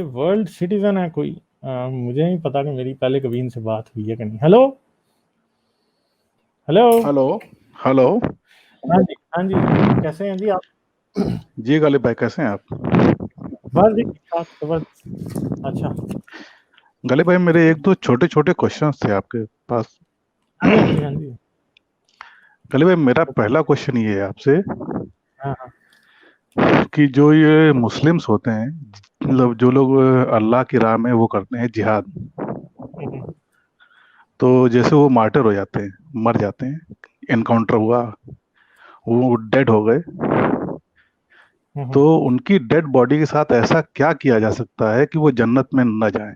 World citizen है कोई। मुझे नहीं पता कि मेरी पहले कभी इनसे बात हुई है कि नहीं। Hello hello. Hello hello. हाँ जी कैसे हैं जी आप? जी गालिब भाई, कैसे हैं आप? बस जी ठीक ठाक जबरदस्त। अच्छा। गालिब भाई, मेरे एक दो छोटे छोटे क्वेश्चंस थे आपके पास। हाँ जी हाँ जी हाँ जी। गालिब भाई, मेरा पहला क्वेश्चन ये है आपसे हाँ हाँ। कि जो ये मुस्लिम्स होते हैं, मतलब जो लोग अल्लाह की राह में वो करते हैं जिहाद, हम्म, तो जैसे वो मार्टर हो जाते हैं, मर जाते हैं, एनकाउंटर हुआ, वो डेड हो गए, हम्म। तो उनकी डेड बॉडी के साथ ऐसा क्या किया जा सकता है कि वो जन्नत में न जाएं?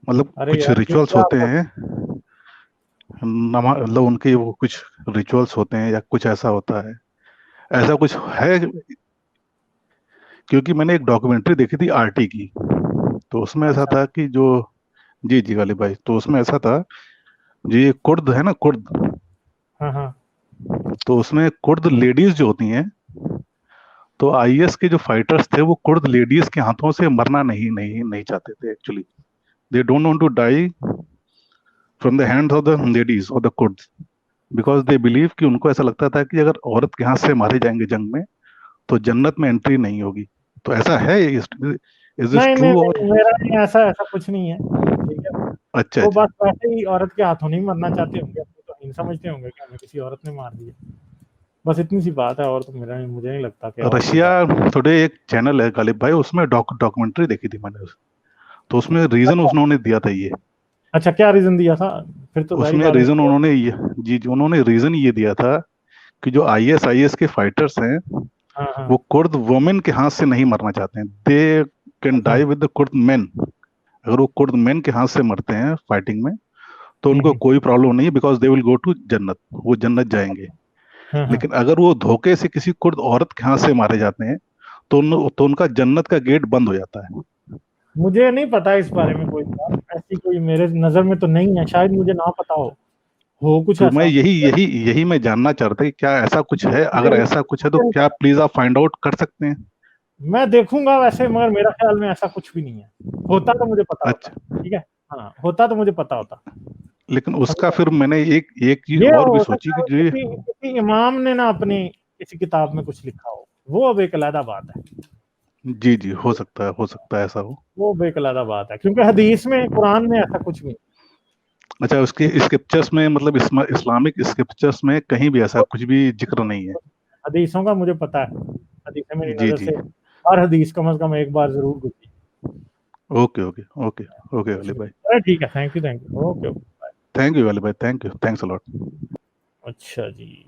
मतलब अरे कुछ यार ये रिचुअल्स क्या होते हैं, मतलब उनके वो कुछ रिचुअल्स होते हैं या कुछ ऐसा होता है, ऐसा कुछ है? क्योंकि मैंने एक डॉक्यूमेंट्री देखी थी आरटी की, तो उसमें ऐसा अच्छा। था कि जो, जी जी गालिब भाई, तो उसमें ऐसा था, जो ये कुर्द है ना, कुर्द, हाँ हाँ। तो उसमें कुर्द लेडीज जो होती हैं, तो आईएस के जो फाइटर्स थे वो कुर्द लेडीज के हाथों से मरना नहीं नहीं नहीं चाहते थे actually. They don't want to die from the hands of the ladies और the Kurd, because they believe कि उनको ऐसा लगता था कि अगर औरत के हाथ से मारे जाएंगे जंग में तो जन्नत में एंट्री नहीं होगी। तो ऐसा है? इज दिस नहीं नहीं ट्रू और? नहीं, मेरा नहीं, ऐसा ऐसा कुछ नहीं है। ठीक है। अच्छा वो अच्छा। बस वैसे ही औरत के हाथों नहीं मरना चाहते होंगे, अपने तो हीन समझते होंगे कि हमें किसी औरत ने मार दिया। बस इतनी सी बात है, और तो मेरा नहीं, मुझे नहीं लगता कि और कोई रशिया बात। टुडे एक चैनल है गालिब भाई, उसमें डॉक्यूमेंट्री देखी थी मैंने तो उसमें रीजन अच्छा उन्होंने दिया था ये, अच्छा, क्या रीजन दिया था? फिर तो जाहिर उसमें बात है रीजन कि- उन्होंने ये, जी जी, उन्होंने रीजन ये दिया था कि जो आईएस के फाइटर्स हैं हाँ हाँ। वो कुर्द वुमेन के हाथ से नहीं मरना चाहते हैं। दे कैन अच्छा। Die with the Kurd men. अगर वो कुर्द मेन के हाथ से मरते हैं फाइटिंग में तो उनको हम्म। कोई प्रॉब्लम नहीं है, because they will go to जन्नत, वो जन्नत जाएंगे। हाँ हाँ। लेकिन अगर वो धोखे से किसी कुर्द औरत के हाथ से मारे जाते हैं तो उनका जन्नत का गेट बंद हो जाता है। मुझे नहीं पता इस बारे में कोई बात, ऐसी कोई मेरे नजर में तो नहीं है, शायद मुझे ना पता हो कुछ तो मैं ऐसा। यही यही यही मैं जानना चाह रहा था कि क्या ऐसा कुछ है? अगर नहीं, ऐसा कुछ है तो मुझे नहीं क्या पता। प्लीज आप फाइंड आउट कर सकते हैं? मैं देखूंगा वैसे, मगर मेरा ख्याल में ऐसा कुछ भी नहीं है। होता तो मुझे पता होता। अच्छा। ठीक है। हाँ, होता तो मुझे पता होता। लेकिन समझ उसका रहे फिर हैं? मैंने एक एक चीज ये और भी हो सोची सकता कि है जो किसी किसी इमाम ने ना अपनी किसी किताब में कुछ लिखा हो, वो अब एक अलग बात है। जी जी, हो सकता है ऐसा हो। वो बेकलादा बात है, क्योंकि हदीस में, कुरान में ऐसा कुछ नहीं। अच्छा, उसके स्क्रिप्चर्स में, मतलब इस्लामिक स्क्रिप्चर्स में कहीं भी ऐसा कुछ भी जिक्र नहीं है? हदीसों का मुझे पता है। हदीसें मेरी जी नज़र जी। से हर हदीस कम से कम एक बार जरूर गुजरी। Okay okay okay. ओके कुछ वाले नहीं। भाई। अरे ठीक है, thank you, okay okay. Thank you वाले भाई, thank you, thanks a lot. अच्छा जी।